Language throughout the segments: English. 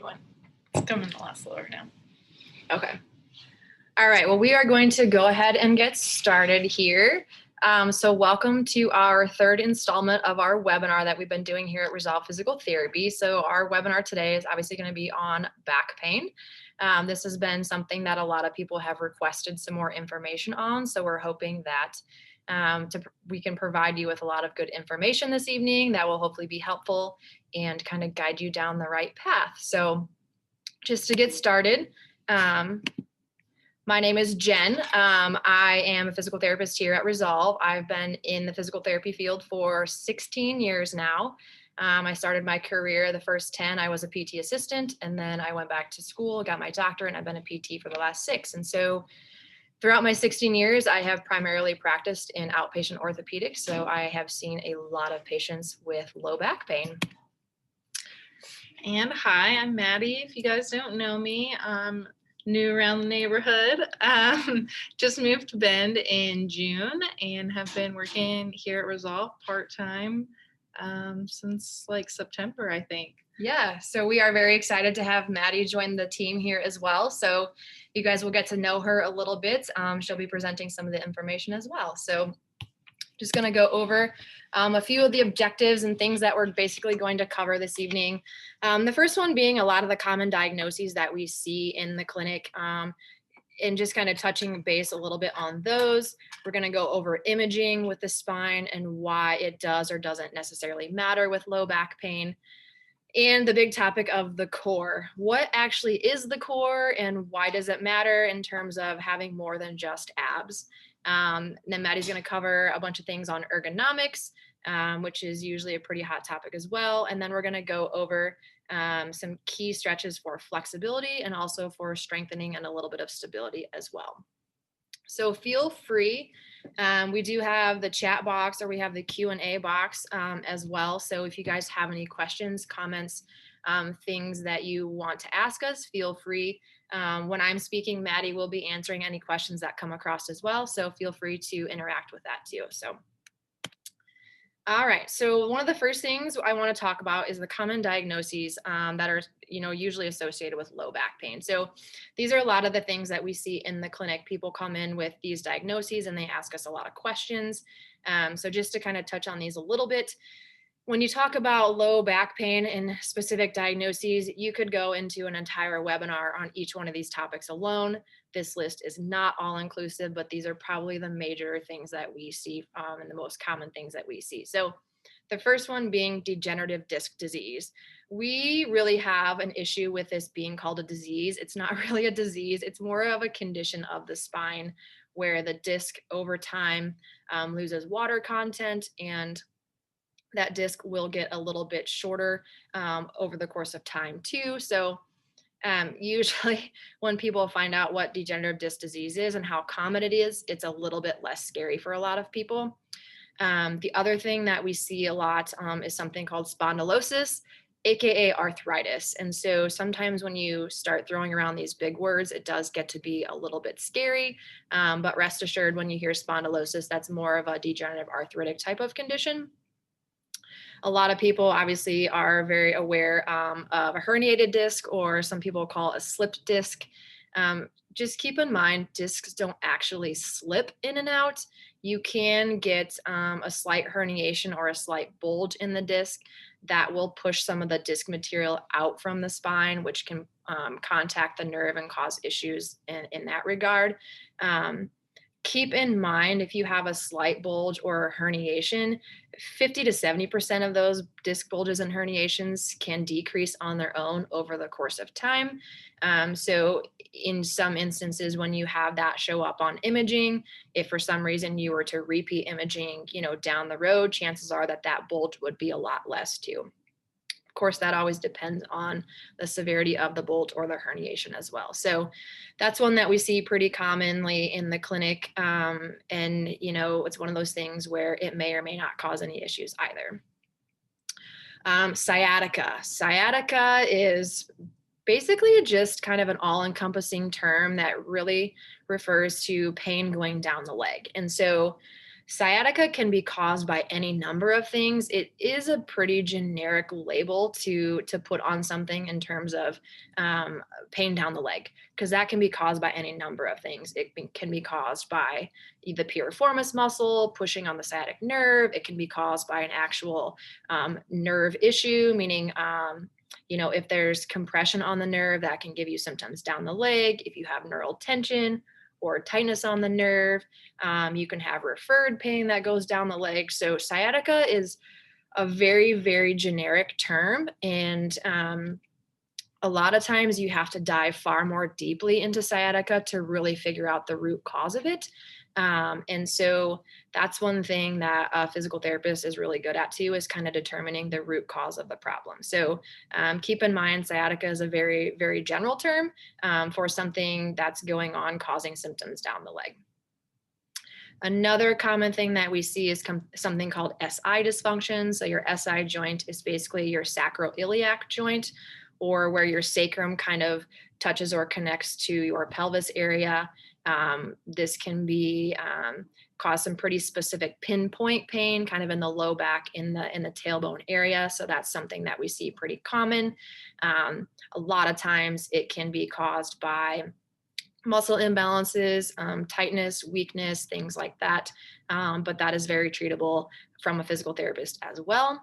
One. It's coming a lot slower now. Okay. All right, well, we are going to go ahead and get started here. So welcome to our third installment of our webinar that we've been doing here at Resolve Physical Therapy. So our webinar today is obviously going to be on back pain. This has been something that a lot of people have requested some more information on. So we're hoping that we can provide you with a lot of good information this evening that will hopefully be helpful and kind of guide you down the right path. So just to get started, my name is Jen. I am a physical therapist here at Resolve. I've been in the physical therapy field for 16 years now. I started my career, the first 10, I was a PT assistant, and then I went back to school, got my doctorate, and I've been a PT for the last 6. And so throughout my 16 years, I have primarily practiced in outpatient orthopedics. So I have seen a lot of patients with low back pain. And hi, I'm Maddie. If you guys don't know me, I'm new around the neighborhood. Just moved to Bend in June and have been working here at Resolve part-time since like September, I think. Yeah, so we are very excited to have Maddie join the team here as well. So you guys will get to know her a little bit. She'll be presenting some of the information as well. So just going to go over a few of the objectives and things that we're basically going to cover this evening. The first one being a lot of the common diagnoses that we see in the clinic, and just kind of touching base a little bit on those. We're going to go over imaging with the spine and why it does or doesn't necessarily matter with low back pain. And the big topic of the core. What actually is the core and why does it matter in terms of having more than just abs? Then Maddie's going to cover a bunch of things on ergonomics, which is usually a pretty hot topic as well. And then we're going to go over some key stretches for flexibility and also for strengthening and a little bit of stability as well. So feel free. We do have the chat box, or we have the Q&A box as well. So if you guys have any questions, comments, things that you want to ask us, feel free. When I'm speaking, Maddie will be answering any questions that come across as well. So feel free to interact with that too. So. All right, so one of the first things I want to talk about is the common diagnoses that are, usually associated with low back pain. So these are a lot of the things that we see in the clinic. People come in with these diagnoses and they ask us a lot of questions. So just to kind of touch on these a little bit, when you talk about low back pain and specific diagnoses, you could go into an entire webinar on each one of these topics alone. This list is not all inclusive, but these are probably the major things that we see and the most common things that we see. So the first one being degenerative disc disease. We really have an issue with this being called a disease. It's not really a disease. It's more of a condition of the spine where the disc over time loses water content, and that disc will get a little bit shorter over the course of time too. So usually when people find out what degenerative disc disease is and how common it is, it's a little bit less scary for a lot of people. The other thing that we see a lot is something called spondylosis, AKA arthritis. And so sometimes when you start throwing around these big words, it does get to be a little bit scary. But rest assured, when you hear spondylosis, that's more of a degenerative arthritic type of condition. A lot of people obviously are very aware of a herniated disc, or some people call a slipped disc. Just keep in mind, discs don't actually slip in and out. You can get a slight herniation or a slight bulge in the disc that will push some of the disc material out from the spine, which can contact the nerve and cause issues in that regard. Keep in mind, if you have a slight bulge or a herniation, 50 to 70% of those disc bulges and herniations can decrease on their own over the course of time. So in some instances, when you have that show up on imaging, if for some reason you were to repeat imaging, down the road, chances are that that bulge would be a lot less too. Of course, that always depends on the severity of the bulge or the herniation as well. So that's one that we see pretty commonly in the clinic. And, it's one of those things where it may or may not cause any issues either. Sciatica. Sciatica is basically just kind of an all-encompassing term that really refers to pain going down the leg. And so Sciatica can be caused by any number of things. It is a pretty generic label to put on something in terms of pain down the leg, because that can be caused by any number of things. Can be caused by the piriformis muscle pushing on the sciatic nerve. It can be caused by an actual nerve issue, meaning if there's compression on the nerve, that can give you symptoms down the leg. If you have neural tension or tightness on the nerve, you can have referred pain that goes down the leg. So sciatica is a very, very generic term. And a lot of times you have to dive far more deeply into sciatica to really figure out the root cause of it. And so that's one thing that a physical therapist is really good at too, is kind of determining the root cause of the problem. So keep in mind, sciatica is a very, very general term for something that's going on causing symptoms down the leg. Another common thing that we see is something called SI dysfunction. So your SI joint is basically your sacroiliac joint, or where your sacrum kind of touches or connects to your pelvis area. This can be cause some pretty specific pinpoint pain, kind of in the low back, in the tailbone area. So that's something that we see pretty common. A lot of times it can be caused by muscle imbalances, tightness, weakness, things like that. But that is very treatable from a physical therapist as well.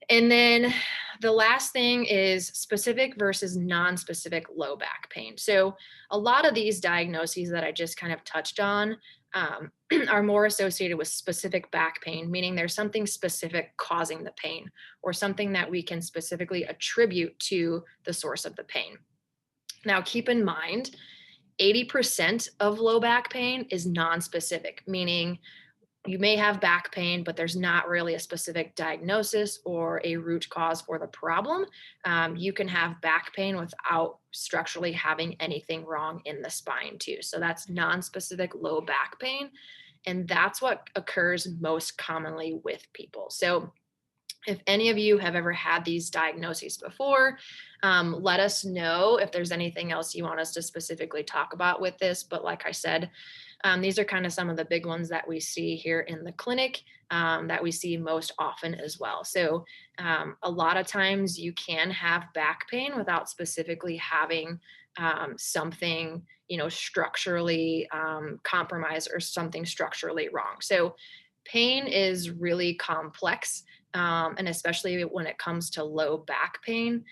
And then the last thing is specific versus non-specific low back pain. So a lot of these diagnoses that I just kind of touched on are more associated with specific back pain, meaning there's something specific causing the pain, or something that we can specifically attribute to the source of the pain. Now, keep in mind, 80% of low back pain is non-specific, meaning you may have back pain, but there's not really a specific diagnosis or a root cause for the problem. You can have back pain without structurally having anything wrong in the spine too. So that's non-specific low back pain. And that's what occurs most commonly with people. So if any of you have ever had these diagnoses before, let us know if there's anything else you want us to specifically talk about with this. But like I said, these are kind of some of the big ones that we see here in the clinic, that we see most often as well. So a lot of times you can have back pain without specifically having something, structurally compromised or something structurally wrong. So pain is really complex, and especially when it comes to low back pain.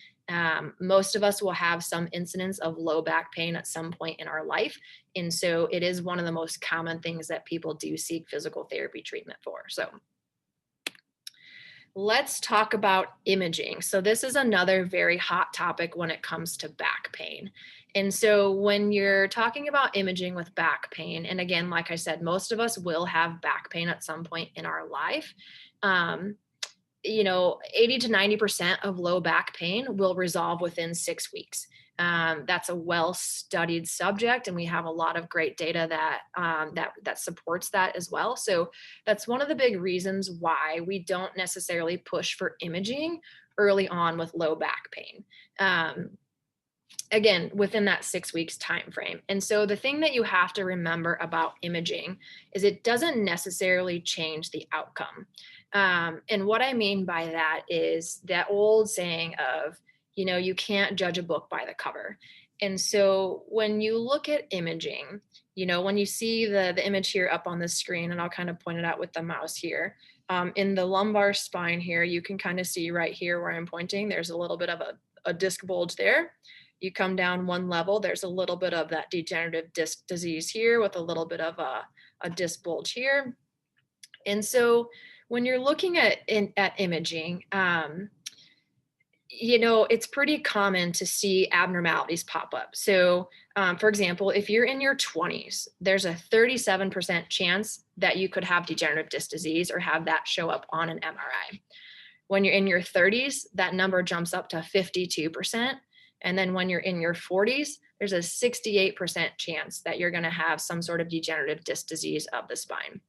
Most of us will have some incidents of low back pain at some point in our life. And so it is one of the most common things that people do seek physical therapy treatment for. So let's talk about imaging. So this is another very hot topic when it comes to back pain. And so when you're talking about imaging with back pain, and again, like I said, most of us will have back pain at some point in our life. 80 to 90% of low back pain will resolve within 6 weeks. That's a well-studied subject, and we have a lot of great data that supports that as well. So that's one of the big reasons why we don't necessarily push for imaging early on with low back pain. Again, within that 6 weeks time frame. And so the thing that you have to remember about imaging is it doesn't necessarily change the outcome. And what I mean by that is that old saying of, you can't judge a book by the cover. And so when you look at imaging, when you see the image here up on the screen, and I'll kind of point it out with the mouse here, in the lumbar spine here, you can kind of see right here where I'm pointing, there's a little bit of a disc bulge there. You come down one level, there's a little bit of that degenerative disc disease here with a little bit of a disc bulge here. And so when you're looking at imaging, it's pretty common to see abnormalities pop up. So for example, if you're in your 20s, there's a 37% chance that you could have degenerative disc disease or have that show up on an MRI. When you're in your 30s, that number jumps up to 52%. And then when you're in your 40s, there's a 68% chance that you're going to have some sort of degenerative disc disease of the spine.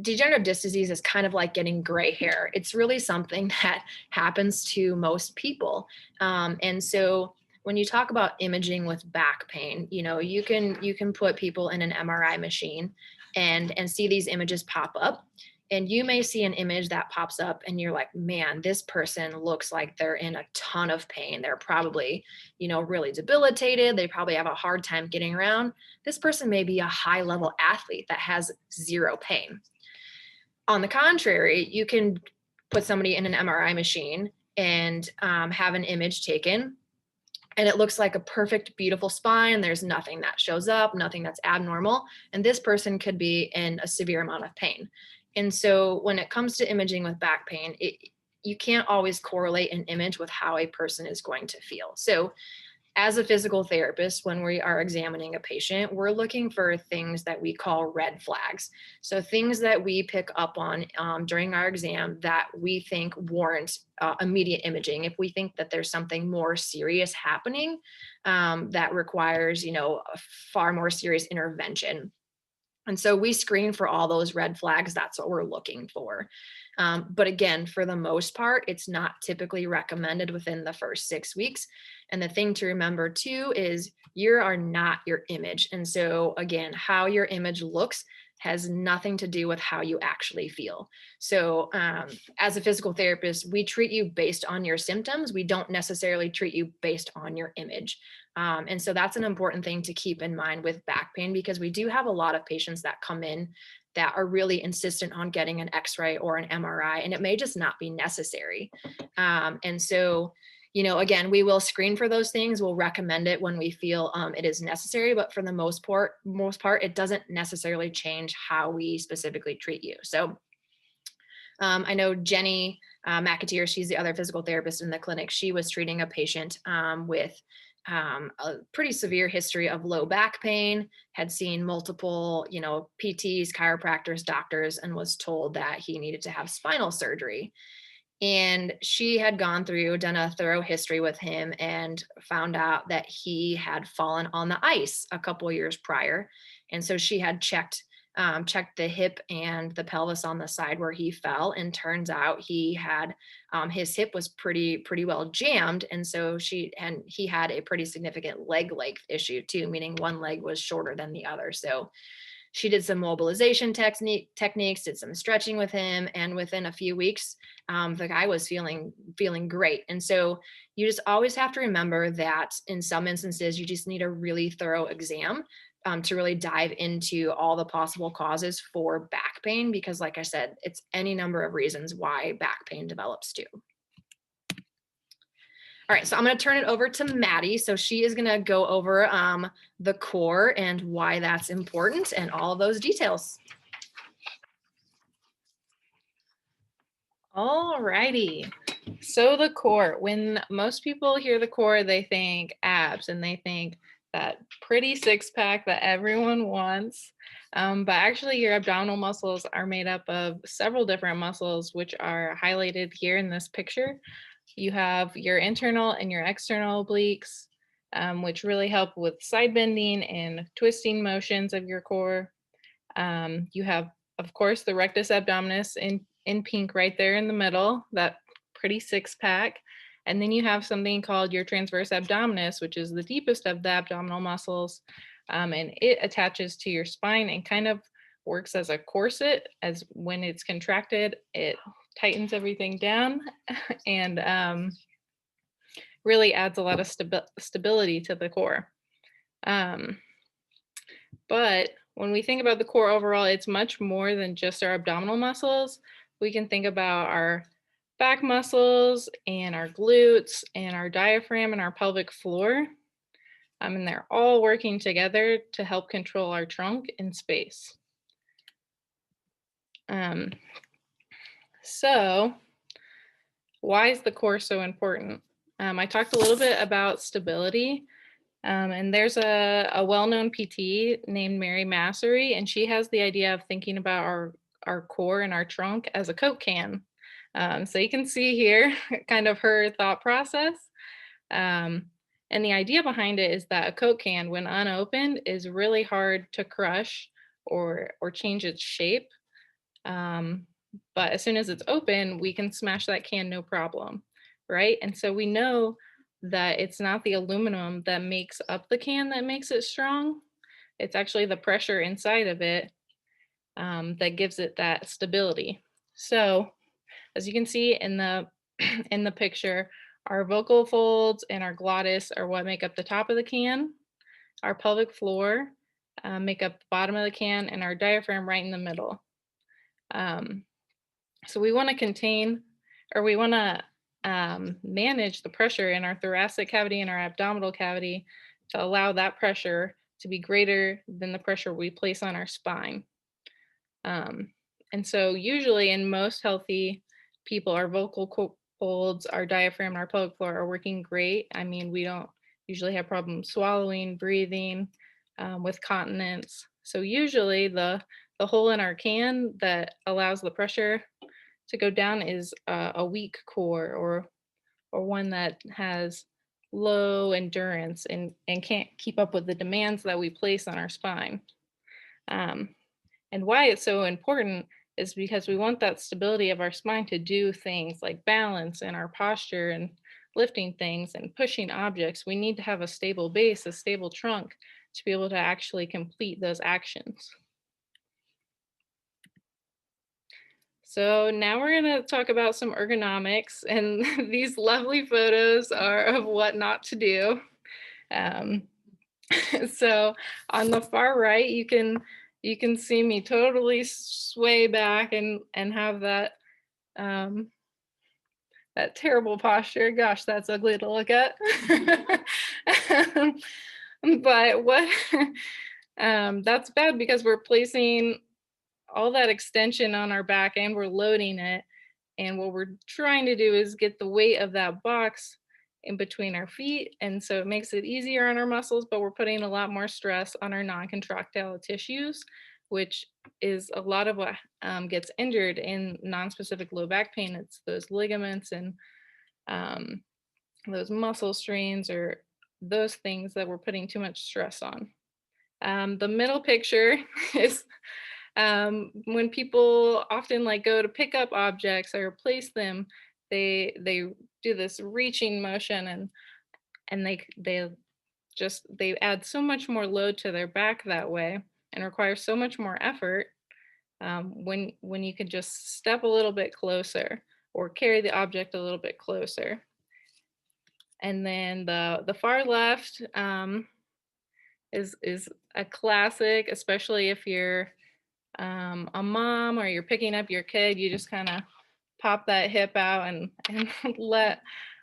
Degenerative disc disease is kind of like getting gray hair. It's really something that happens to most people. And so when you talk about imaging with back pain, you can put people in an MRI machine and see these images pop up. And you may see an image that pops up and you're like, man, this person looks like they're in a ton of pain. They're probably, really debilitated. They probably have a hard time getting around. This person may be a high level athlete that has zero pain. On the contrary, you can put somebody in an MRI machine and have an image taken, and it looks like a perfect, beautiful spine. There's nothing that shows up, nothing that's abnormal. And this person could be in a severe amount of pain. And so when it comes to imaging with back pain, you can't always correlate an image with how a person is going to feel. So as a physical therapist, when we are examining a patient, we're looking for things that we call red flags. So things that we pick up on during our exam that we think warrant immediate imaging. If we think that there's something more serious happening that requires, a far more serious intervention. And so we screen for all those red flags. That's what we're looking for. But again, for the most part, it's not typically recommended within the first 6 weeks. And the thing to remember too is you are not your image. And so again, how your image looks has nothing to do with how you actually feel. So as a physical therapist, we treat you based on your symptoms. We don't necessarily treat you based on your image. And so that's an important thing to keep in mind with back pain, because we do have a lot of patients that come in that are really insistent on getting an x-ray or an MRI, and it may just not be necessary. And so, again, we will screen for those things. We'll recommend it when we feel it is necessary, but for the most part, it doesn't necessarily change how we specifically treat you. So I know Jenny McAteer, she's the other physical therapist in the clinic. She was treating a patient with a pretty severe history of low back pain, had seen multiple, PTs, chiropractors, doctors, and was told that he needed to have spinal surgery. And she had done a thorough history with him and found out that he had fallen on the ice a couple years prior. And so she had checked the hip and the pelvis on the side where he fell, and turns out he had his hip was pretty well jammed, and so he had a pretty significant leg length issue too, meaning one leg was shorter than the other. So she did some mobilization techniques, did some stretching with him, and within a few weeks, the guy was feeling great. And so you just always have to remember that in some instances, you just need a really thorough exam to really dive into all the possible causes for back pain, because like I said, it's any number of reasons why back pain develops too. All right, so I'm going to turn it over to Maddie. So she is going to go over the core and why that's important and all of those details. All righty. So the core, when most people hear the core, they think abs and they think that pretty six pack that everyone wants. But actually your abdominal muscles are made up of several different muscles, which are highlighted here in this picture. You have your internal and your external obliques, which really help with side bending and twisting motions of your core. You have, of course, the rectus abdominis in pink right there in the middle, that pretty six pack. And then you have something called your transverse abdominis, which is the deepest of the abdominal muscles. And it attaches to your spine and kind of works as a corset. As when it's contracted, it tightens everything down and really adds a lot of stability to the core. But when we think about the core overall, it's much more than just our abdominal muscles. We can think about our back muscles and our glutes and our diaphragm and our pelvic floor. And they're all working together to help control our trunk in space. So why is the core so important? I talked a little bit about stability. And there's a well-known PT named Mary Massery, and she has the idea of thinking about our core and our trunk as a Coke can. So you can see here kind of her thought process. And the idea behind it is that a Coke can, when unopened, is really hard to crush or change its shape. But as soon as it's open, we can smash that can no problem, right? And so we know that it's not the aluminum that makes up the can that makes it strong. It's actually the pressure inside of it that gives it that stability. So as you can see in the in the picture, our vocal folds and our glottis are what make up the top of the can. Our pelvic floor make up the bottom of the can, and our diaphragm right in the middle. Um, so we want to contain, or we want to manage the pressure in our thoracic cavity and our abdominal cavity to allow that pressure to be greater than the pressure we place on our spine. Um, and so usually in most healthy people, our folds, our diaphragm, and our pelvic floor are working great. I mean, we don't usually have problems swallowing, breathing, with continence. So usually the hole in our can that allows the pressure to go down is a weak core, or one that has low endurance and can't keep up with the demands that we place on our spine. Um, and why it's so important is because we want that stability of our spine to do things like balance and our posture and lifting things and pushing objects. We need to have a stable base, a stable trunk to be able to actually complete those actions. So now we're going to talk about some ergonomics, and these lovely photos are of what not to do. Um, so on the far right, you can see me totally sway back and have that um, that terrible posture. Gosh, that's ugly to look at. But what that's bad because we're placing all that extension on our back and we're loading it. And what we're trying to do is get the weight of that box in between our feet. And so it makes it easier on our muscles, but we're putting a lot more stress on our non-contractile tissues, which is a lot of what gets injured in non-specific low back pain. It's those ligaments and um, those muscle strains, or those things that we're putting too much stress on. The middle picture is when people often like go to pick up objects or place them, they do this reaching motion, and they add so much more load to their back that way and require so much more effort, when you can just step a little bit closer or carry the object a little bit closer. And then the far left is a classic, especially if you're a mom or you're picking up your kid. You just kind of pop that hip out and let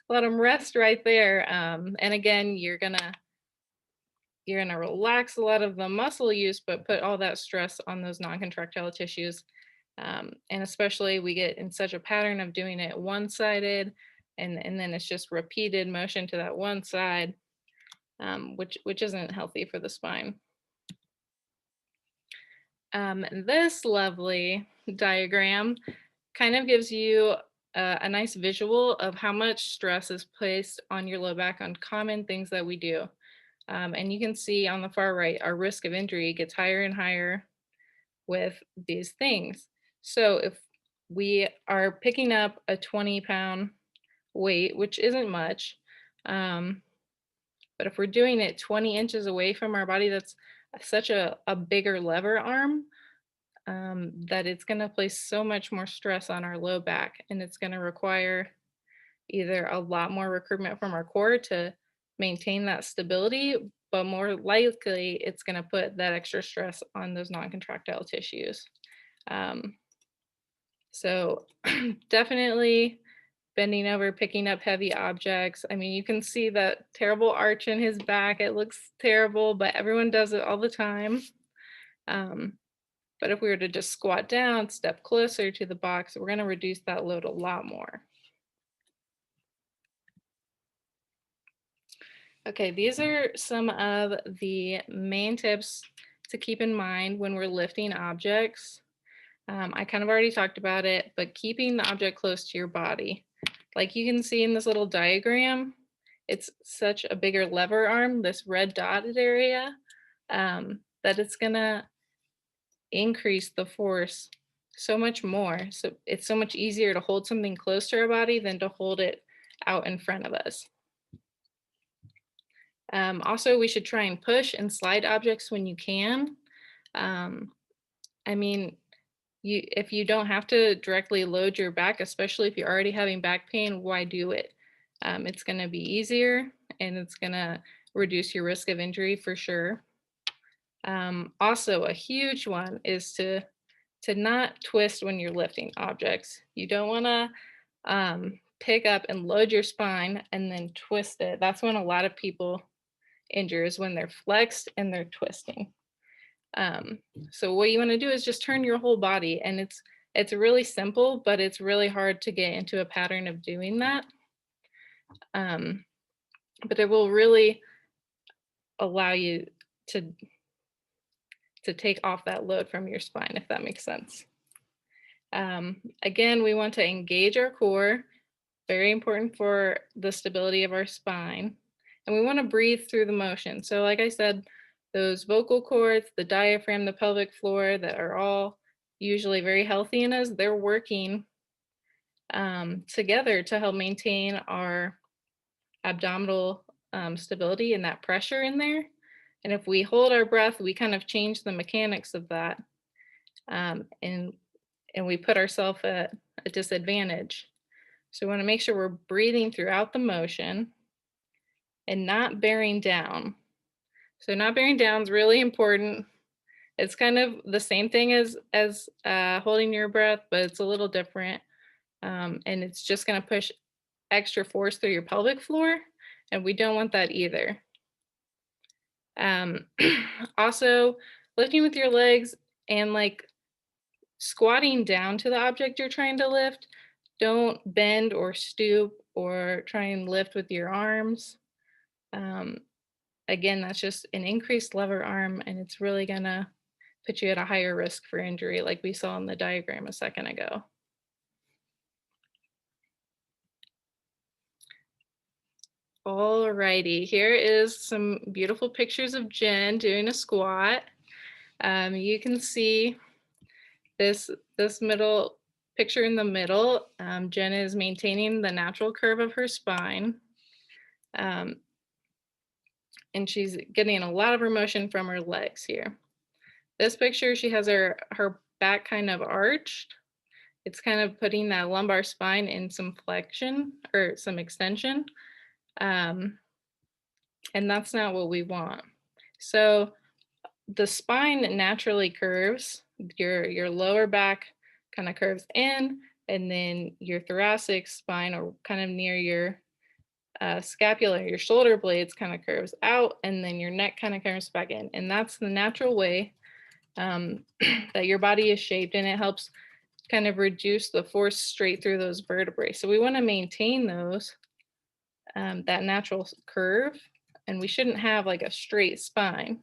them rest right there. And again, you're gonna relax a lot of the muscle use, but put all that stress on those non-contractile tissues. And especially we get in such a pattern of doing it one-sided, and then it's just repeated motion to that one side, which isn't healthy for the spine. This lovely diagram kind of gives you a nice visual of how much stress is placed on your low back on common things that we do. And you can see on the far right, our risk of injury gets higher and higher with these things. So if we are picking up a 20-pound weight, which isn't much, but if we're doing it 20 inches away from our body, that's such a bigger lever arm, that it's going to place so much more stress on our low back, and it's going to require either a lot more recruitment from our core to maintain that stability, but more likely it's going to put that extra stress on those non-contractile tissues. So definitely bending over, picking up heavy objects. I mean, you can see that terrible arch in his back. It looks terrible, but everyone does it all the time. But if we were to just squat down, step closer to the box, we're going to reduce that load a lot more. Okay, these are some of the main tips to keep in mind when we're lifting objects. I kind of already talked about it, but keeping the object close to your body. Like you can see in this little diagram, it's such a bigger lever arm, this red dotted area, that it's gonna increase the force so much more. So it's so much easier to hold something close to our body than to hold it out in front of us. Also, we should try and push and slide objects when you can. I mean, if you don't have to directly load your back, especially if you're already having back pain, why do it? It's going to be easier and it's going to reduce your risk of injury for sure. Also, a huge one is to not twist when you're lifting objects. You don't want to pick up and load your spine and then twist it. That's when a lot of people injure, is when they're flexed and they're twisting. Um, so what you want to do is just turn your whole body, and it's really simple, but it's really hard to get into a pattern of doing that. But it will really allow you to take off that load from your spine, if that makes sense. Again, we want to engage our core, very important for the stability of our spine. And we want to breathe through the motion. So like I said, those vocal cords, the diaphragm, the pelvic floor that are all usually very healthy in us, they're working together to help maintain our abdominal stability and that pressure in there. And if we hold our breath, we kind of change the mechanics of that. And we put ourselves at a disadvantage. So we want to make sure we're breathing throughout the motion and not bearing down. So not bearing down is really important. It's kind of the same thing as holding your breath, but it's a little different. And it's just going to push extra force through your pelvic floor, and we don't want that either. Also, lifting with your legs and like squatting down to the object you're trying to lift. Don't bend or stoop or try and lift with your arms. Again, that's just an increased lever arm, and it's really gonna put you at a higher risk for injury, like we saw in the diagram a second ago. Alrighty, here is some beautiful pictures of Jen doing a squat. You can see this middle picture in the middle. Jen is maintaining the natural curve of her spine. And she's getting a lot of her motion from her legs here. This picture, she has her back kind of arched. It's kind of putting that lumbar spine in some flexion or some extension. And that's not what we want. So the spine naturally curves. Your lower back kind of curves in, and then your thoracic spine, or kind of near your scapula, your shoulder blades, kind of curves out, and then your neck kind of curves back in. And that's the natural way that your body is shaped, and it helps kind of reduce the force straight through those vertebrae. So we want to maintain those, that natural curve, and we shouldn't have like a straight spine.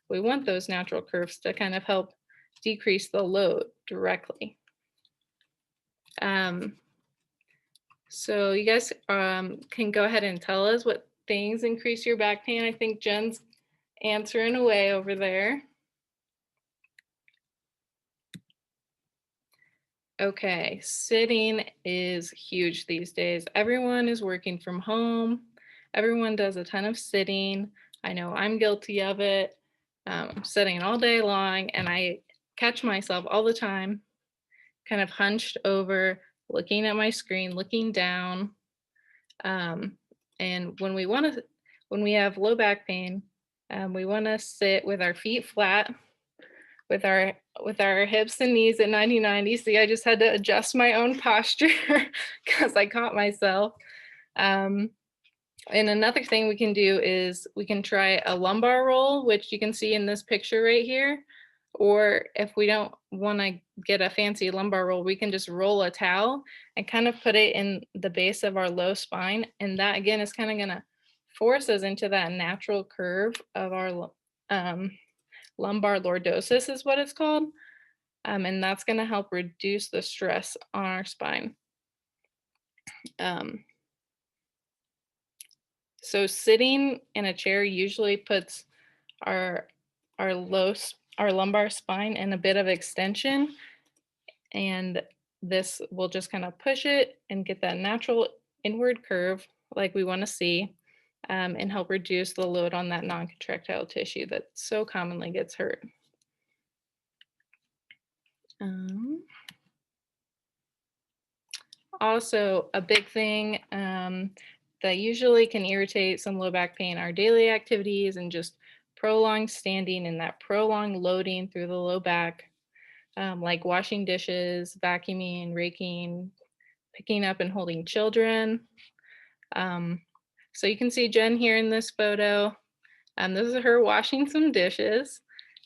We want those natural curves to kind of help decrease the load directly. So you guys can go ahead and tell us what things increase your back pain. I think Jen's answering away over there. Okay, sitting is huge these days. Everyone is working from home. Everyone does a ton of sitting. I know I'm guilty of it. I'm sitting all day long, and I catch myself all the time kind of hunched over, looking at my screen, looking down. And when we have low back pain, we want to sit with our feet flat, with our hips and knees at 90-90. See, I just had to adjust my own posture because I caught myself. And another thing we can do is we can try a lumbar roll, which you can see in this picture right here. Or if we don't want to get a fancy lumbar roll, we can just roll a towel and kind of put it in the base of our low spine. And that again is kind of going to force us into that natural curve of our lumbar lordosis is what it's called. And that's going to help reduce the stress on our spine. So sitting in a chair usually puts our lumbar spine in a bit of extension, and this will just kind of push it and get that natural inward curve like we want to see, and help reduce the load on that non-contractile tissue that so commonly gets hurt. Also, a big thing that usually can irritate some low back pain are daily activities and just prolonged standing and that prolonged loading through the low back, like washing dishes, vacuuming, raking, picking up and holding children. Um, so you can see Jen here in this photo. This is her washing some dishes.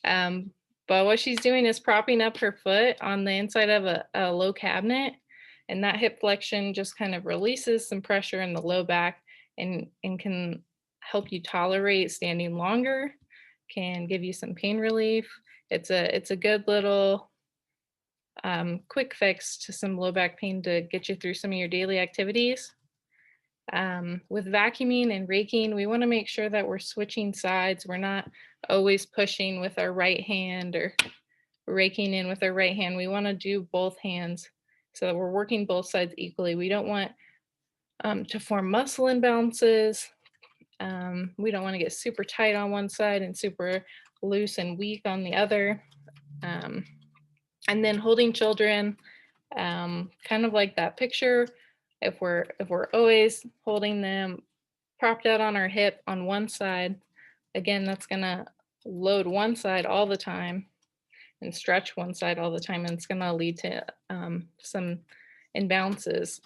Um, but what she's doing is propping up her foot on the inside of a low cabinet. And that hip flexion just kind of releases some pressure in the low back and can help you tolerate standing longer, can give you some pain relief. It's a good little quick fix to some low back pain to get you through some of your daily activities. With vacuuming and raking, we want to make sure that we're switching sides. We're not always pushing with our right hand or raking in with our right hand. We want to do both hands so that we're working both sides equally. We don't want to form muscle imbalances. We don't want to get super tight on one side and super loose and weak on the other. Um, and then holding children, kind of like that picture. If we're always holding them propped out on our hip on one side, again, that's gonna load one side all the time and stretch one side all the time, and it's gonna lead to some imbalances.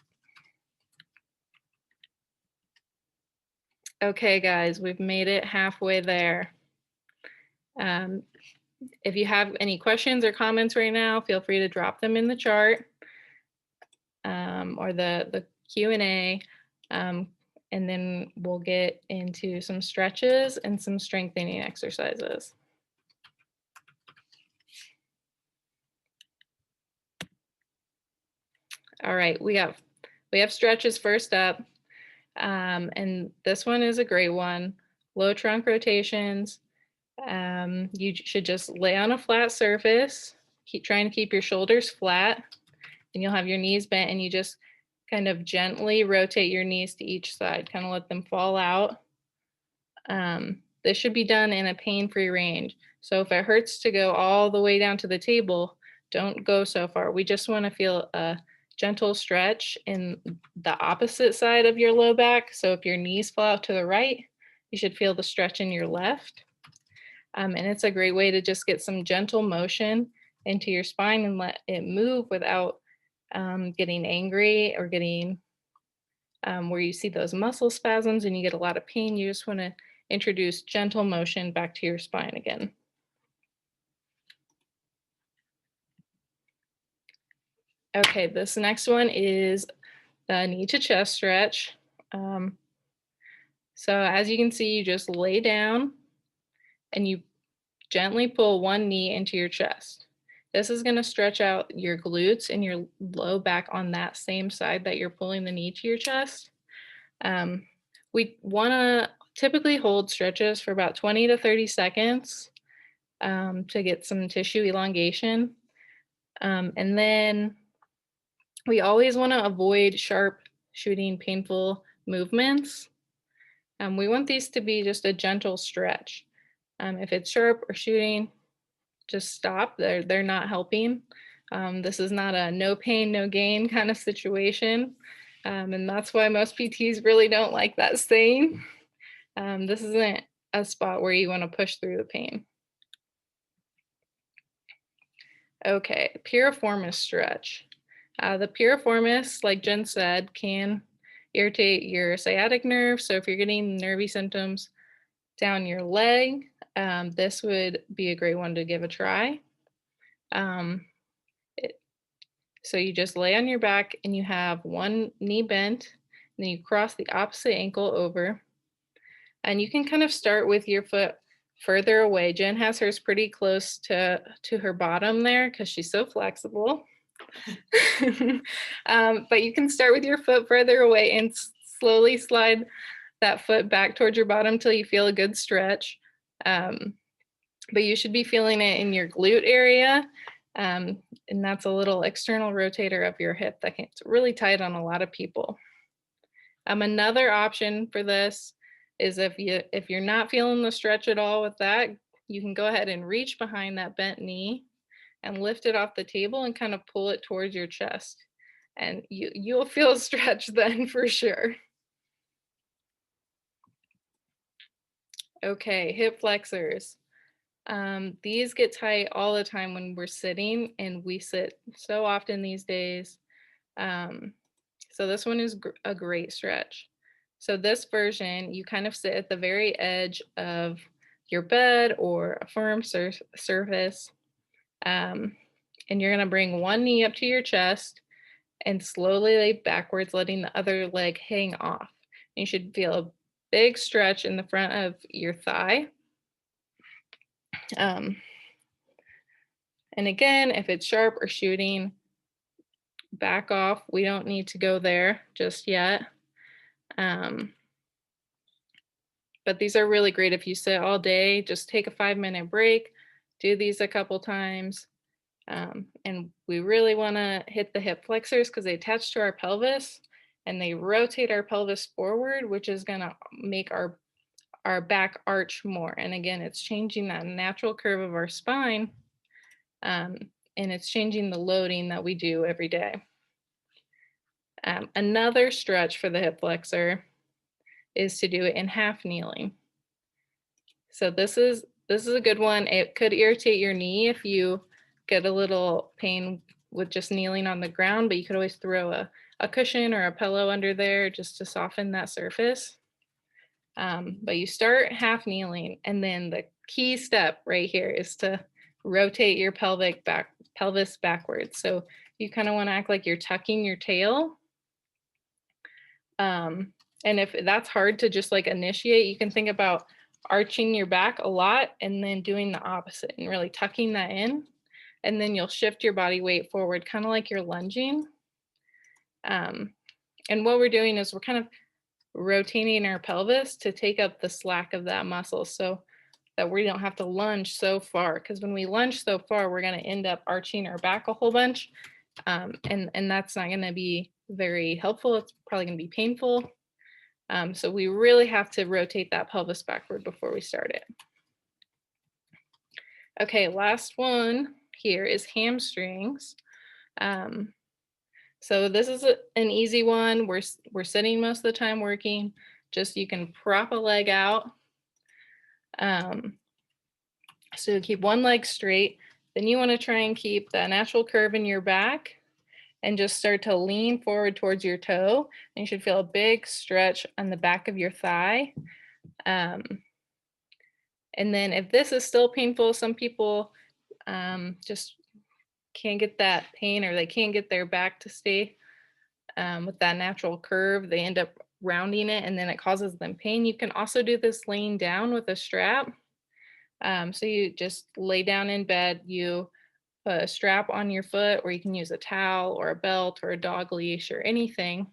Okay, guys, we've made it halfway there. Um, if you have any questions or comments right now, feel free to drop them in the chart or the Q&A. And then we'll get into some stretches and some strengthening exercises. All right, we have stretches first up. And this one is a great one. Low trunk rotations. You should just lay on a flat surface, keep trying to keep your shoulders flat, and you'll have your knees bent, and you just kind of gently rotate your knees to each side, kind of let them fall out. This should be done in a pain-free range. So if it hurts to go all the way down to the table, don't go so far. We just want to feel a gentle stretch in the opposite side of your low back. So if your knees fall out to the right, you should feel the stretch in your left. And it's a great way to just get some gentle motion into your spine and let it move without getting angry or getting where you see those muscle spasms and you get a lot of pain. You just want to introduce gentle motion back to your spine again. Okay, this next one is the knee to chest stretch. So as you can see, you just lay down and you gently pull one knee into your chest. This is going to stretch out your glutes and your low back on that same side that you're pulling the knee to your chest. We want to typically hold stretches for about 20 to 30 seconds to get some tissue elongation. And then we always want to avoid sharp, shooting, painful movements. We want these to be just a gentle stretch. If it's sharp or shooting, just stop. They're not helping. This is not a no pain, no gain kind of situation. And that's why most PTs really don't like that saying. This isn't a spot where you want to push through the pain. Okay, piriformis stretch. The piriformis, like Jen said, can irritate your sciatic nerve. So if you're getting nervy symptoms down your leg, this would be a great one to give a try. So you just lay on your back and you have one knee bent, and then you cross the opposite ankle over. And you can kind of start with your foot further away. Jen has hers pretty close to her bottom there because she's so flexible. But you can start with your foot further away and slowly slide that foot back towards your bottom till you feel a good stretch. But you should be feeling it in your glute area. And that's a little external rotator of your hip that gets really tight on a lot of people. Another option for this is if you're not feeling the stretch at all with that, you can go ahead and reach behind that bent knee and lift it off the table and kind of pull it towards your chest. and you'll feel a stretch then for sure. Okay, hip flexors. These get tight all the time when we're sitting, and we sit so often these days. Um, so this one is a great stretch. So this version, you kind of sit at the very edge of your bed or a firm surface, um, and you're gonna bring one knee up to your chest and slowly lay backwards, letting the other leg hang off. You should feel a big stretch in the front of your thigh. Um, and again, if it's sharp or shooting, back off. We don't need to go there just yet. Um, but these are really great if you sit all day. Just take a 5-minute break, do these a couple times. And we really want to hit the hip flexors because they attach to our pelvis and they rotate our pelvis forward, which is going to make our back arch more. And again, it's changing that natural curve of our spine, and it's changing the loading that we do every day. Another stretch for the hip flexor is to do it in half kneeling. So this is a good one. It could irritate your knee if you get a little pain with just kneeling on the ground, but you could always throw a cushion or a pillow under there just to soften that surface. But you start half kneeling, and then the key step right here is to rotate your pelvis backwards. So you kind of want to act like you're tucking your tail. And if that's hard to just like initiate, you can think about arching your back a lot and then doing the opposite and really tucking that in. And then you'll shift your body weight forward, kind of like you're lunging. And what we're doing is we're kind of rotating our pelvis to take up the slack of that muscle so that we don't have to lunge so far. Because when we lunge so far, we're going to end up arching our back a whole bunch. And that's not going to be very helpful. It's probably going to be painful. So we really have to rotate that pelvis backward before we start it. Okay, last one here is hamstrings. So this is an easy one. We're sitting most of the time working. Just you can prop a leg out. So keep one leg straight. Then you want to try and keep that natural curve in your back and just start to lean forward towards your toe. And you should feel a big stretch on the back of your thigh. And then if this is still painful, some people just can't get that pain, or they can't get their back to stay with that natural curve. They end up rounding it and then it causes them pain. You can also do this laying down with a strap. So you just lay down in bed, you put a strap on your foot, or you can use a towel or a belt or a dog leash or anything.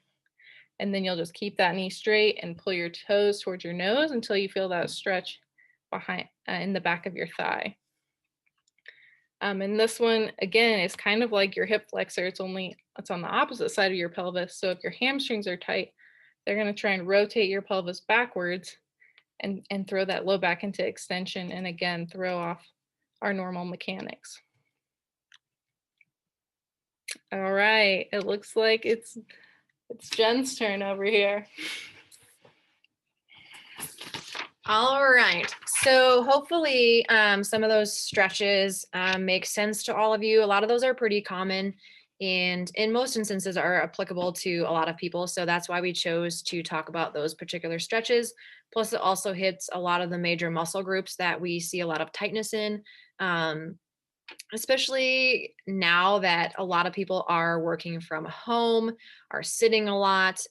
And then you'll just keep that knee straight and pull your toes towards your nose until you feel that stretch behind in the back of your thigh. And this one, again, is kind of like your hip flexor. It's on the opposite side of your pelvis. So if your hamstrings are tight, they're going to try and rotate your pelvis backwards and throw that low back into extension. And again, throw off our normal mechanics. All right, it looks like it's Jen's turn over here. All right, so hopefully some of those stretches make sense to all of you. A lot of those are pretty common and in most instances are applicable to a lot of people. So that's why we chose to talk about those particular stretches. Plus it also hits a lot of the major muscle groups that we see a lot of tightness in. Especially now that a lot of people are working from home, are sitting a lot,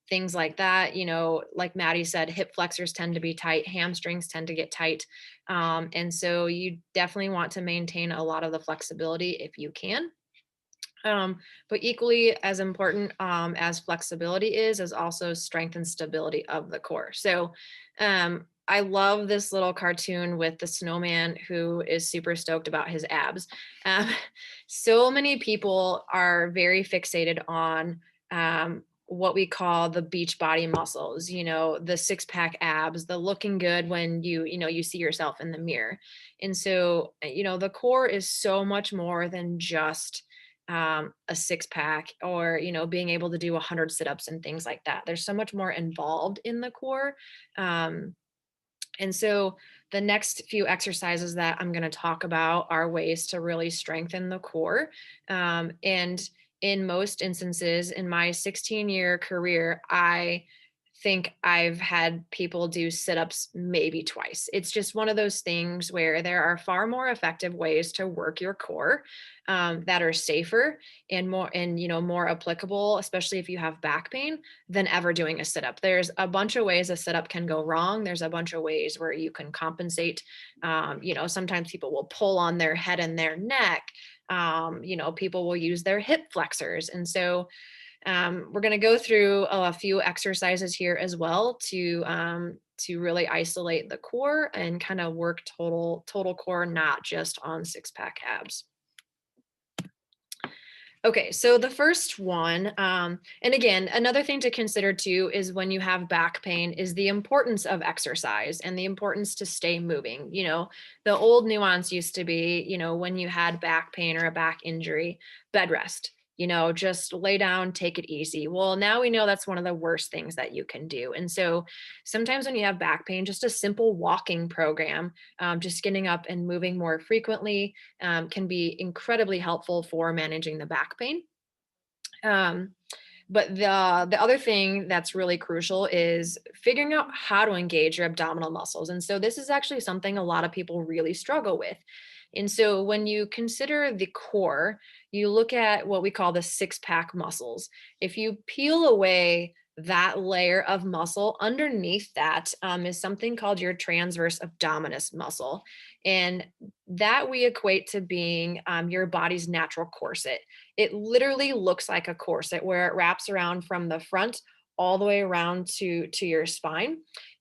things like that. You know, like Maddie said, hip flexors tend to be tight, hamstrings tend to get tight. And so you definitely want to maintain a lot of the flexibility if you can. But equally as important as flexibility is also strength and stability of the core. So I love this little cartoon with the snowman who is super stoked about his abs. So many people are very fixated on what we call the beach body muscles, you know, the 6-pack abs, the looking good when you see yourself in the mirror. And so, you know, the core is so much more than just a six pack, or, being able to do 100 sit-ups and things like that. There's so much more involved in the core. Um, and so the next few exercises that I'm going to talk about are ways to really strengthen the core. And in most instances, in my 16-year career, I think I've had people do sit ups maybe twice. It's just one of those things where there are far more effective ways to work your core, that are safer and more applicable, especially if you have back pain, than ever doing a sit up. There's a bunch of ways a sit up can go wrong. There's a bunch of ways where you can compensate. Sometimes people will pull on their head and their neck. People will use their hip flexors. And so we're going to go through a few exercises here as well to really isolate the core and kind of work total core, not just on six pack abs. Okay, so the first one, and again, another thing to consider too is when you have back pain is the importance of exercise and the importance to stay moving. The old nuance used to be, when you had back pain or a back injury, bed rest. Just lay down, take it easy. Well, now we know that's one of the worst things that you can do. And so sometimes when you have back pain, just a simple walking program, just getting up and moving more frequently, can be incredibly helpful for managing the back pain. But the other thing that's really crucial is figuring out how to engage your abdominal muscles. And so this is actually something a lot of people really struggle with. And so when you consider the core, you look at what we call the six pack muscles. If you peel away that layer of muscle, underneath that is something called your transverse abdominis muscle. And that we equate to being your body's natural corset. It literally looks like a corset where it wraps around from the front all the way around to your spine.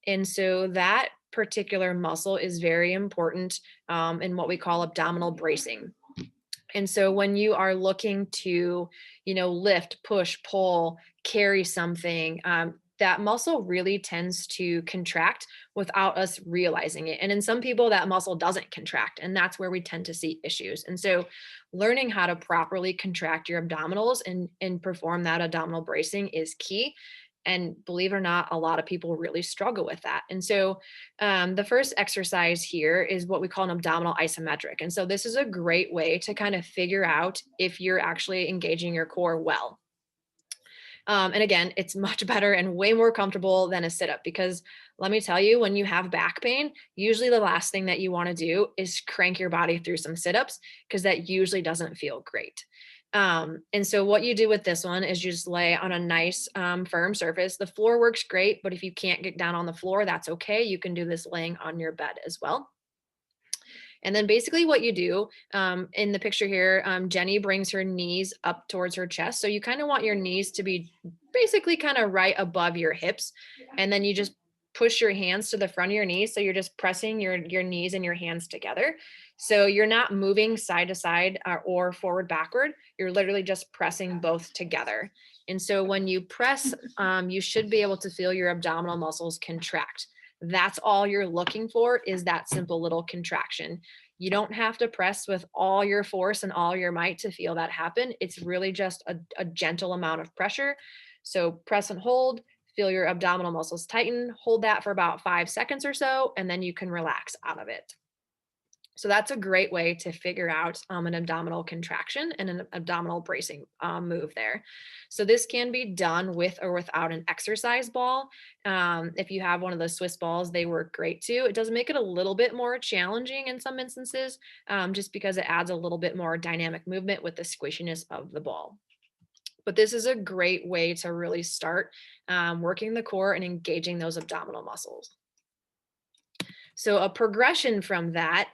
And so that particular muscle is very important in what we call abdominal bracing. And so when you are looking to, lift, push, pull, carry something, that muscle really tends to contract without us realizing it. And in some people, that muscle doesn't contract, and that's where we tend to see issues. And so learning how to properly contract your abdominals and perform that abdominal bracing is key. And believe it or not, a lot of people really struggle with that. And so the first exercise here is what we call an abdominal isometric. And so this is a great way to kind of figure out if you're actually engaging your core well. And again, it's much better and way more comfortable than a sit up, because let me tell you, when you have back pain, usually the last thing that you want to do is crank your body through some sit ups, because that usually doesn't feel great. And so what you do with this one is you just lay on a nice firm surface. The floor works great, but if you can't get down on the floor, that's okay. You can do this laying on your bed as well. And then basically what you do in the picture here, Jenny brings her knees up towards her chest. So you kind of want your knees to be basically kind of right above your hips. And then you just push your hands to the front of your knees. So you're just pressing your knees and your hands together. So you're not moving side to side or forward backward. You're literally just pressing both together. And so when you press, you should be able to feel your abdominal muscles contract. That's all you're looking for, is that simple little contraction. You don't have to press with all your force and all your might to feel that happen. It's really just a gentle amount of pressure. So press and hold, feel your abdominal muscles tighten, hold that for about 5 seconds or so, and then you can relax out of it. So that's a great way to figure out an abdominal contraction and an abdominal bracing move there. So this can be done with or without an exercise ball. If you have one of those Swiss balls, they work great too. It does make it a little bit more challenging in some instances, just because it adds a little bit more dynamic movement with the squishiness of the ball. But this is a great way to really start working the core and engaging those abdominal muscles. So a progression from that,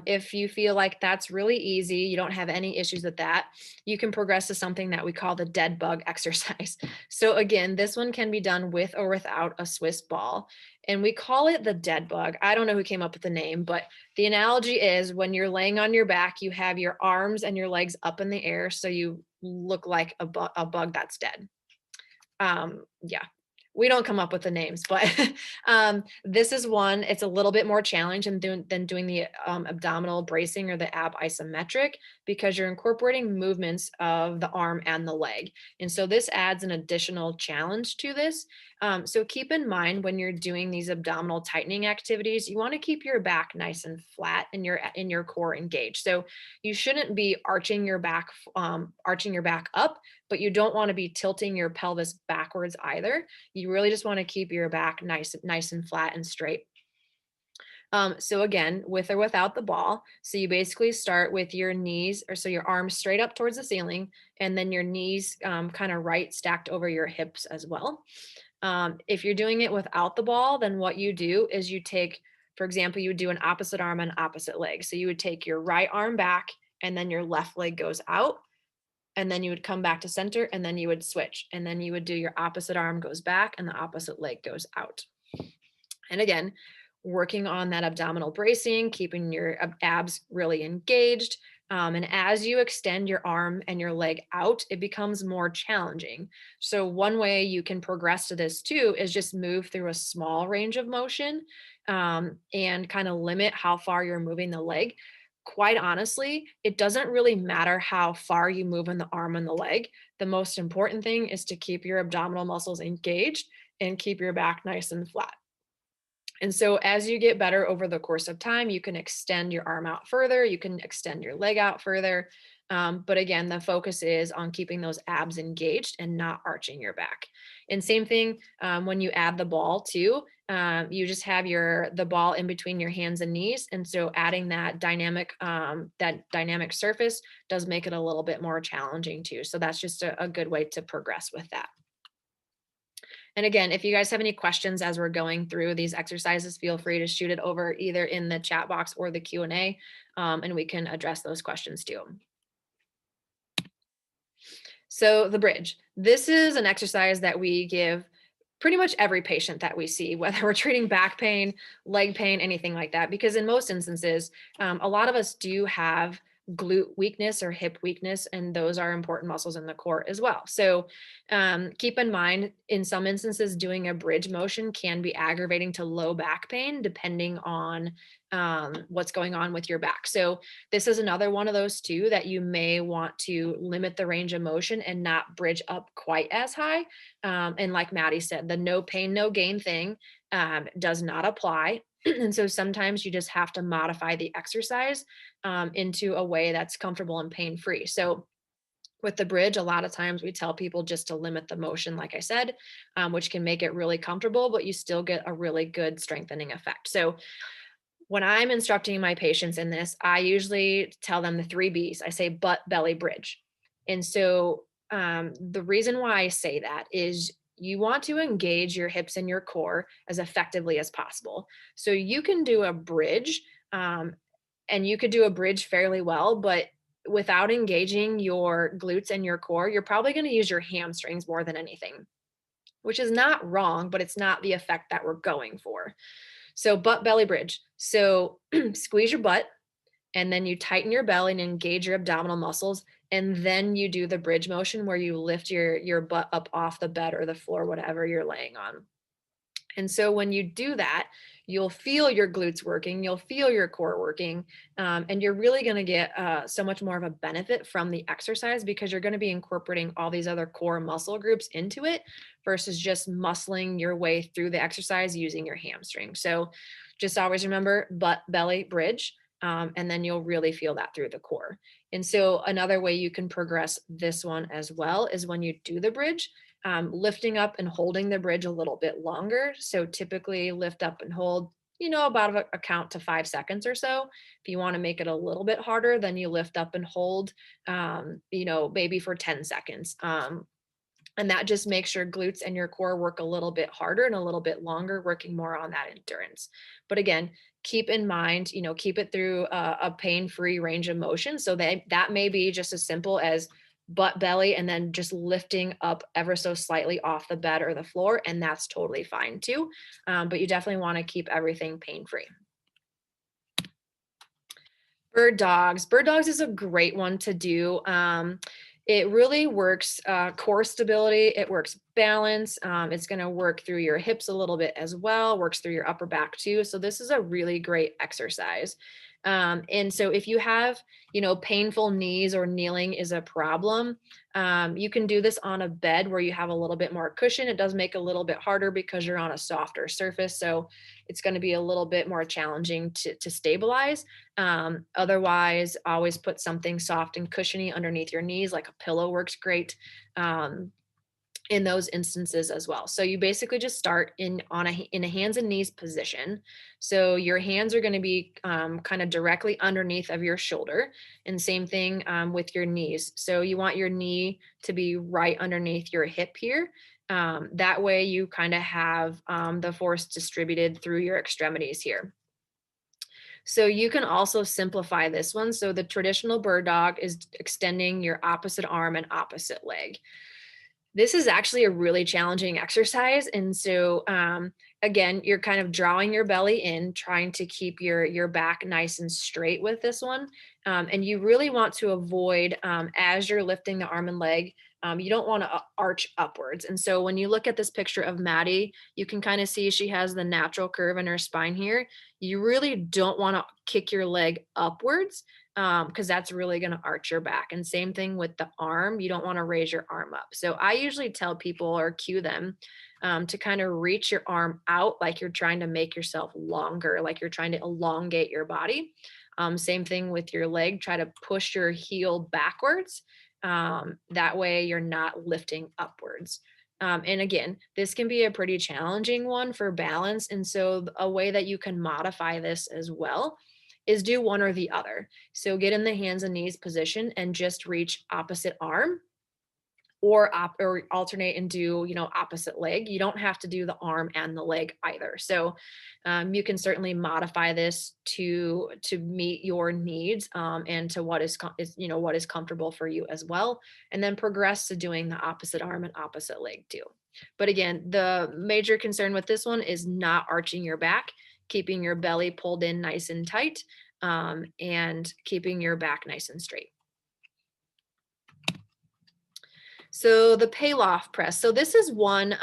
if you feel like that's really easy, you don't have any issues with that, you can progress to something that we call the dead bug exercise. So again, this one can be done with or without a Swiss ball. And we call it the dead bug. I don't know who came up with the name, but the analogy is when you're laying on your back, you have your arms and your legs up in the air. So you look like a bug that's dead. Yeah. we don't come up with the names, but this is one, it's a little bit more challenging than doing the abdominal bracing or the ab isometric, because you're incorporating movements of the arm and the leg. And so this adds an additional challenge to this. So keep in mind when you're doing these abdominal tightening activities, you want to keep your back nice and flat and your core engaged. So you shouldn't be arching your back up, but you don't want to be tilting your pelvis backwards either. You really just want to keep your back nice and flat and straight. So again, with or without the ball. So you basically start with your knees, or so your arms straight up towards the ceiling, and then your knees kind of right stacked over your hips as well. If you're doing it without the ball, then what you do is you take, for example, you would do an opposite arm and opposite leg. So you would take your right arm back, and then your left leg goes out, and then you would come back to center, and then you would switch, and then you would do your opposite arm goes back and the opposite leg goes out. And again, working on that abdominal bracing, keeping your abs really engaged. And as you extend your arm and your leg out, it becomes more challenging. So one way you can progress to this too is just move through a small range of motion, and kind of limit how far you're moving the leg. Quite honestly, it doesn't really matter how far you move in the arm and the leg. The most important thing is to keep your abdominal muscles engaged and keep your back nice and flat. And so as you get better over the course of time, you can extend your arm out further, you can extend your leg out further. But again, the focus is on keeping those abs engaged and not arching your back. And same thing when you add the ball too, you just have the ball in between your hands and knees. And so adding that dynamic surface does make it a little bit more challenging too. So that's just a good way to progress with that. And again, if you guys have any questions as we're going through these exercises, feel free to shoot it over either in the chat box or the Q&A, and we can address those questions too. So the bridge. This is an exercise that we give pretty much every patient that we see, whether we're treating back pain, leg pain, anything like that, because in most instances, a lot of us do have glute weakness or hip weakness, and those are important muscles in the core as well. So keep in mind, in some instances, doing a bridge motion can be aggravating to low back pain, depending on what's going on with your back. So this is another one of those too, that you may want to limit the range of motion and not bridge up quite as high. And like Maddie said, the no pain, no gain thing does not apply. And so sometimes you just have to modify the exercise into a way that's comfortable and pain-free. So with the bridge, a lot of times we tell people just to limit the motion, like I said, which can make it really comfortable, but you still get a really good strengthening effect. So when I'm instructing my patients in this, I usually tell them the 3 B's. I say butt, belly, bridge. And so the reason why I say that is you want to engage your hips and your core as effectively as possible. So you can do a bridge, and you could do a bridge fairly well, but without engaging your glutes and your core, you're probably going to use your hamstrings more than anything, which is not wrong, but it's not the effect that we're going for. So butt belly bridge. So squeeze your butt, and then you tighten your belly and engage your abdominal muscles. And then you do the bridge motion where you lift your butt up off the bed or the floor, whatever you're laying on. And so when you do that, you'll feel your glutes working, you'll feel your core working, and you're really going to get so much more of a benefit from the exercise, because you're going to be incorporating all these other core muscle groups into it versus just muscling your way through the exercise using your hamstring. So just always remember butt, belly, bridge, and then you'll really feel that through the core. And so another way you can progress this one as well is when you do the bridge, lifting up and holding the bridge a little bit longer. So typically lift up and hold, about a count to 5 seconds or so. If you want to make it a little bit harder, then you lift up and hold, maybe for 10 seconds. And that just makes your glutes and your core work a little bit harder and a little bit longer, working more on that endurance. But again, keep in mind, keep it through a pain-free range of motion. So that may be just as simple as butt belly and then just lifting up ever so slightly off the bed or the floor. And that's totally fine too. But you definitely want to keep everything pain-free. Bird dogs. Bird dogs is a great one to do. It really works core stability. It works balance. It's going to work through your hips a little bit as well, works through your upper back too. So this is a really great exercise. And so if you have, painful knees or kneeling is a problem, you can do this on a bed where you have a little bit more cushion. It does make it a little bit harder because you're on a softer surface. So it's going to be a little bit more challenging to stabilize. Otherwise, always put something soft and cushiony underneath your knees, like a pillow works great. Um, in those instances as well. So you basically just start in a hands and knees position. So your hands are going to be kind of directly underneath of your shoulder, and same thing with your knees. So you want your knee to be right underneath your hip here. That way you kind of have the force distributed through your extremities here. So you can also simplify this one. So the traditional bird dog is extending your opposite arm and opposite leg. This is actually a really challenging exercise. And so, again, you're kind of drawing your belly in, trying to keep your back nice and straight with this one. And you really want to avoid, as you're lifting the arm and leg, you don't want to arch upwards. And so when you look at this picture of Maddie, you can kind of see she has the natural curve in her spine here. You really don't want to kick your leg upwards, because that's really going to arch your back. And same thing with the arm. You don't want to raise your arm up. So I usually tell people or cue them to kind of reach your arm out like you're trying to make yourself longer, like you're trying to elongate your body. Same thing with your leg. Try to push your heel backwards. That way you're not lifting upwards. And again, this can be a pretty challenging one for balance. And so a way that you can modify this as well is do one or the other. So get in the hands and knees position and just reach opposite arm, or alternate and do, opposite leg. You don't have to do the arm and the leg either. So you can certainly modify this to meet your needs, and to what is what is comfortable for you as well, and then progress to doing the opposite arm and opposite leg too. But again, the major concern with this one is not arching your back, keeping your belly pulled in nice and tight, and keeping your back nice and straight. So the Palloff press. So this is one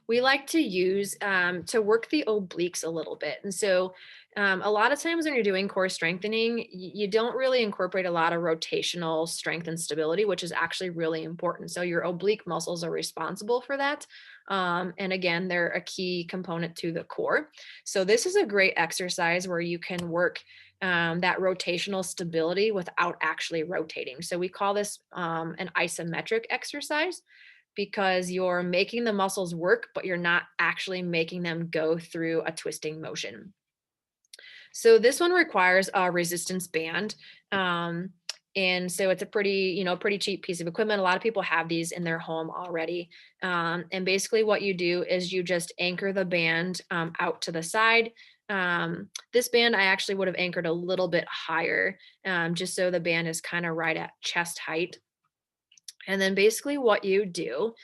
we like to use to work the obliques a little bit. And so a lot of times when you're doing core strengthening, you don't really incorporate a lot of rotational strength and stability, which is actually really important. So your oblique muscles are responsible for that. And again, they're a key component to the core. So this is a great exercise where you can work that rotational stability without actually rotating. So we call this an isometric exercise, because you're making the muscles work, but you're not actually making them go through a twisting motion. So this one requires a resistance band. And so it's a pretty cheap piece of equipment. A lot of people have these in their home already. And basically what you do is you just anchor the band out to the side. This band I actually would have anchored a little bit higher, just so the band is kind of right at chest height. And then basically what you do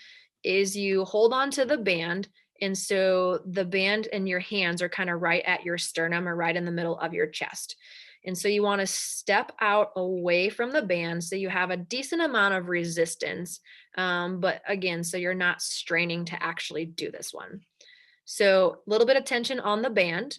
is you hold on to the band. And so the band and your hands are kind of right at your sternum or right in the middle of your chest. And so you want to step out away from the band so you have a decent amount of resistance. But again, so you're not straining to actually do this one. So a little bit of tension on the band,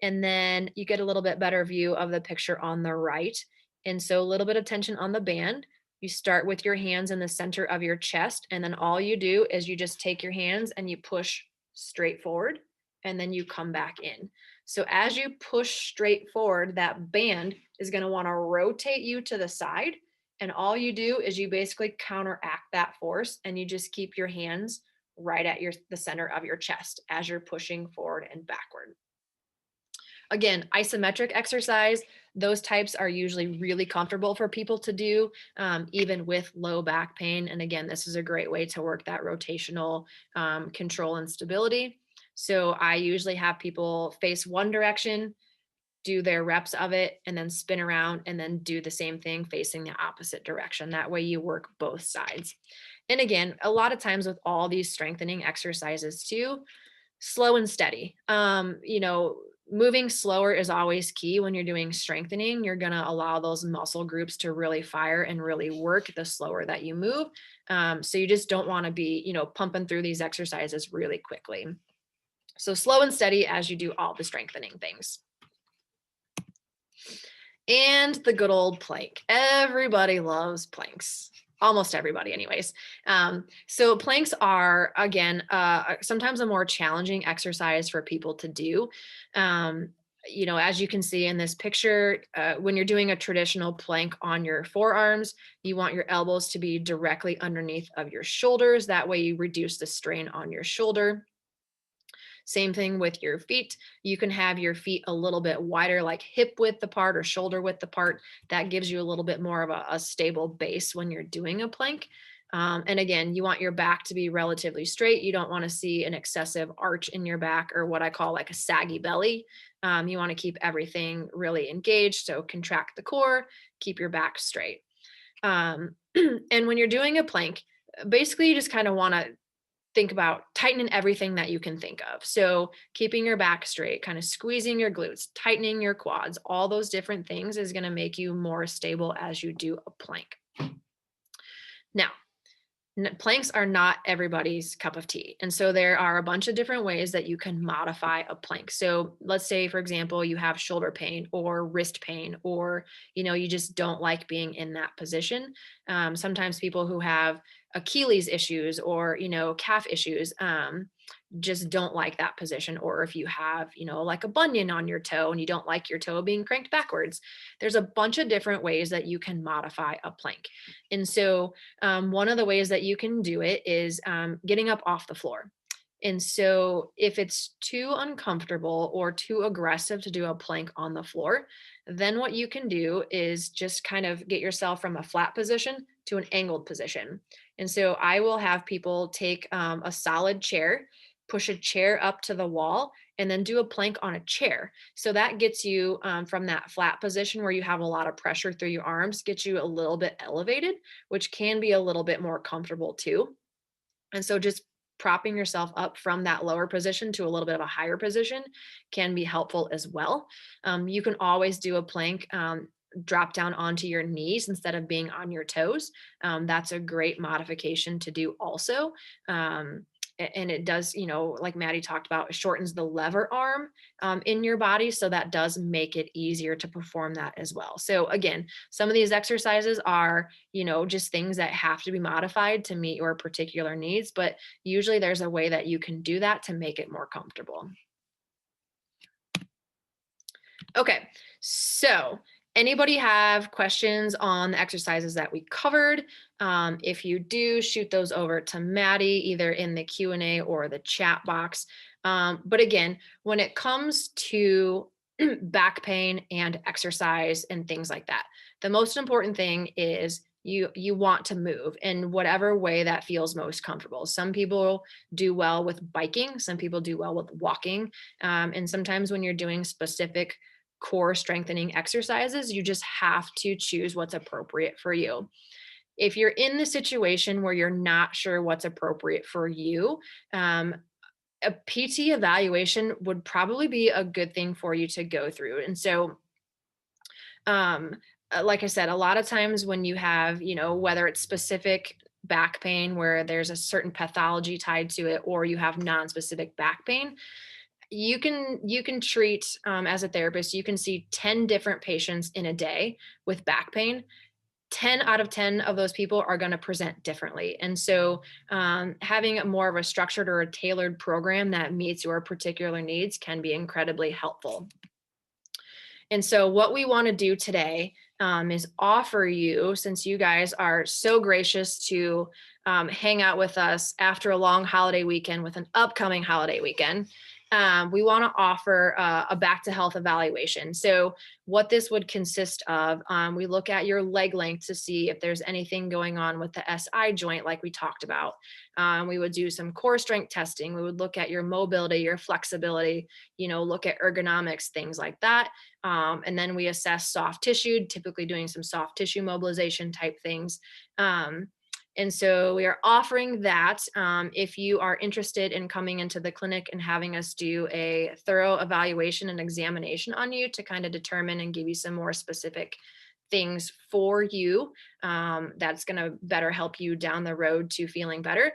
and then you get a little bit better view of the picture on the right. And so a little bit of tension on the band. You start with your hands in the center of your chest, and then all you do is you just take your hands and you push straight forward, and then you come back in. So as you push straight forward, that band is going to want to rotate you to the side. And all you do is you basically counteract that force, and you just keep your hands right at the center of your chest as you're pushing forward and backward. Again, isometric exercise, those types are usually really comfortable for people to do, even with low back pain. And again, this is a great way to work that rotational control and stability. So I usually have people face one direction, do their reps of it, and then spin around and then do the same thing facing the opposite direction. That way you work both sides. And again, a lot of times with all these strengthening exercises too, slow and steady. moving slower is always key when you're doing strengthening. You're going to allow those muscle groups to really fire and really work the slower that you move. So you just don't want to be, pumping through these exercises really quickly. So slow and steady as you do all the strengthening things. And the good old plank. Everybody loves planks. Almost everybody anyways. So planks are, again, sometimes a more challenging exercise for people to do. As you can see in this picture, when you're doing a traditional plank on your forearms, you want your elbows to be directly underneath of your shoulders. That way you reduce the strain on your shoulder. Same thing with your feet. You can have your feet a little bit wider, like hip width apart or shoulder width apart. That gives you a little bit more of a stable base when you're doing a plank. And again, you want your back to be relatively straight. You don't want to see an excessive arch in your back or what I call like a saggy belly. You want to keep everything really engaged. So contract the core, keep your back straight. And when you're doing a plank, basically you just kind of want to think about tightening everything that you can think of. So keeping your back straight, kind of squeezing your glutes, tightening your quads, all those different things is going to make you more stable as you do a plank. Now, planks are not everybody's cup of tea. And so there are a bunch of different ways that you can modify a plank. So let's say, for example, you have shoulder pain or wrist pain, or, you just don't like being in that position. Sometimes people who have Achilles issues or, calf issues, just don't like that position. Or if you have, like a bunion on your toe and you don't like your toe being cranked backwards, there's a bunch of different ways that you can modify a plank. And so one of the ways that you can do it is getting up off the floor. And so if it's too uncomfortable or too aggressive to do a plank on the floor, then what you can do is just kind of get yourself from a flat position to an angled position. And so I will have people take a solid chair, push a chair up to the wall, and then do a plank on a chair. So that gets you from that flat position where you have a lot of pressure through your arms, gets you a little bit elevated, which can be a little bit more comfortable too. And so just propping yourself up from that lower position to a little bit of a higher position can be helpful as well. You can always do a plank drop down onto your knees instead of being on your toes. That's a great modification to do also. And it does, like Maddie talked about, it shortens the lever arm in your body. So that does make it easier to perform that as well. So again, some of these exercises are, just things that have to be modified to meet your particular needs, but usually there's a way that you can do that to make it more comfortable. Okay, so anybody have questions on the exercises that we covered? If you do, shoot those over to Maddie, either in the Q&A or the chat box. But again, when it comes to back pain and exercise and things like that, the most important thing is you want to move in whatever way that feels most comfortable. Some people do well with biking, some people do well with walking. And sometimes when you're doing specific core strengthening exercises, you just have to choose what's appropriate for you. If you're in the situation where you're not sure what's appropriate for you, a PT evaluation would probably be a good thing for you to go through. And so, like I said, a lot of times when you have, whether it's specific back pain where there's a certain pathology tied to it, or you have non-specific back pain, you can treat as a therapist, you can see 10 different patients in a day with back pain. 10 out of 10 of those people are going to present differently. And so having more of a structured or a tailored program that meets your particular needs can be incredibly helpful. And so what we want to do today is offer you, since you guys are so gracious to hang out with us after a long holiday weekend with an upcoming holiday weekend, we want to offer a back to health evaluation. So what this would consist of, we look at your leg length to see if there's anything going on with the SI joint, like we talked about. We would do some core strength testing. We would look at your mobility, your flexibility, look at ergonomics, things like that. And then we assess soft tissue, typically doing some soft tissue mobilization type things. And so we are offering that if you are interested in coming into the clinic and having us do a thorough evaluation and examination on you to kind of determine and give you some more specific things for you that's going to better help you down the road to feeling better.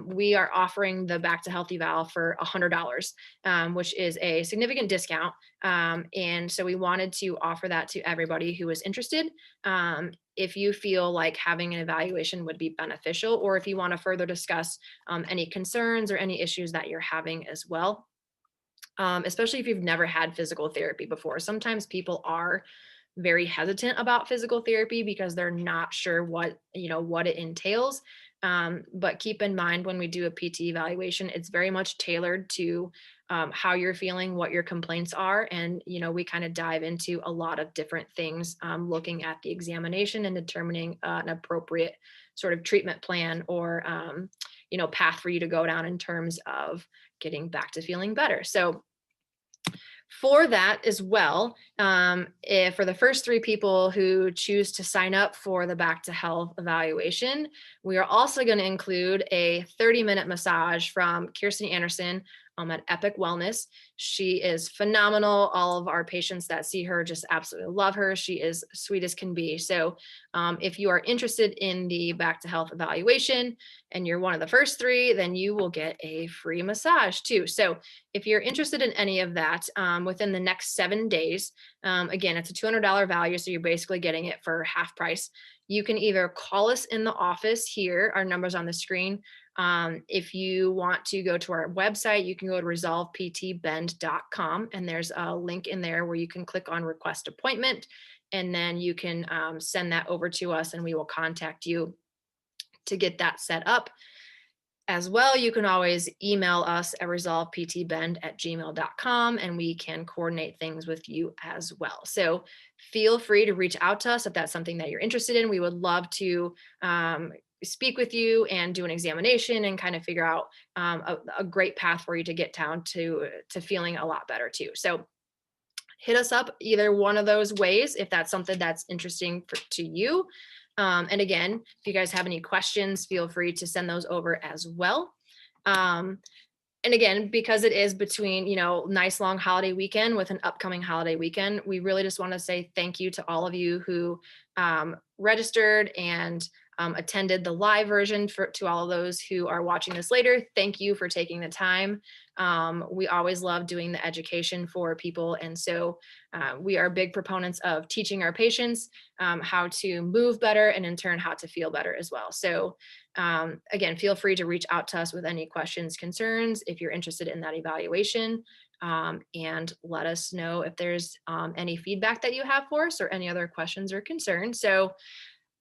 We are offering the Back to Healthy Eval for $100, which is a significant discount. And so we wanted to offer that to everybody who is interested. If you feel like having an evaluation would be beneficial, or if you want to further discuss any concerns or any issues that you're having as well. Especially if you've never had physical therapy before. Sometimes people are very hesitant about physical therapy because they're not sure what it entails. But keep in mind when we do a PT evaluation, it's very much tailored to how you're feeling, what your complaints are, and we kind of dive into a lot of different things, looking at the examination and determining an appropriate sort of treatment plan or path for you to go down in terms of getting back to feeling better. So for that as well, if for the first 3 people who choose to sign up for the Back to Health evaluation, we are also going to include a 30-minute massage from Kirsten Anderson at Epic Wellness. She is phenomenal. All of our patients that see her just absolutely love her. She is sweet as can be. So if you are interested in the Back to Health evaluation and you're one of the first 3, then you will get a free massage too. So if you're interested in any of that within the next 7 days, again, it's a $200 value. So you're basically getting it for half price. You can either call us in the office here, our number's on the screen. If you want to go to our website, you can go to resolveptbend.com, and there's a link in there where you can click on request appointment, and then you can send that over to us and we will contact you to get that set up. As well, you can always email us at resolveptbend@gmail.com and we can coordinate things with you as well. So feel free to reach out to us if that's something that you're interested in. We would love to speak with you and do an examination and kind of figure out a great path for you to get down to feeling a lot better too. So hit us up either one of those ways if that's something that's interesting to you. And again, if you guys have any questions, feel free to send those over as well. And again, because it is between, nice long holiday weekend with an upcoming holiday weekend, we really just want to say thank you to all of you who registered and attended the live version. To all of those who are watching this later, thank you for taking the time. We always love doing the education for people. And so we are big proponents of teaching our patients how to move better and in turn how to feel better as well. So again, feel free to reach out to us with any questions, concerns, if you're interested in that evaluation, and let us know if there's any feedback that you have for us or any other questions or concerns. So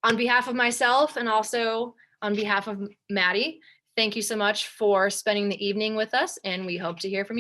on behalf of myself and also on behalf of Maddie, thank you so much for spending the evening with us, and we hope to hear from you.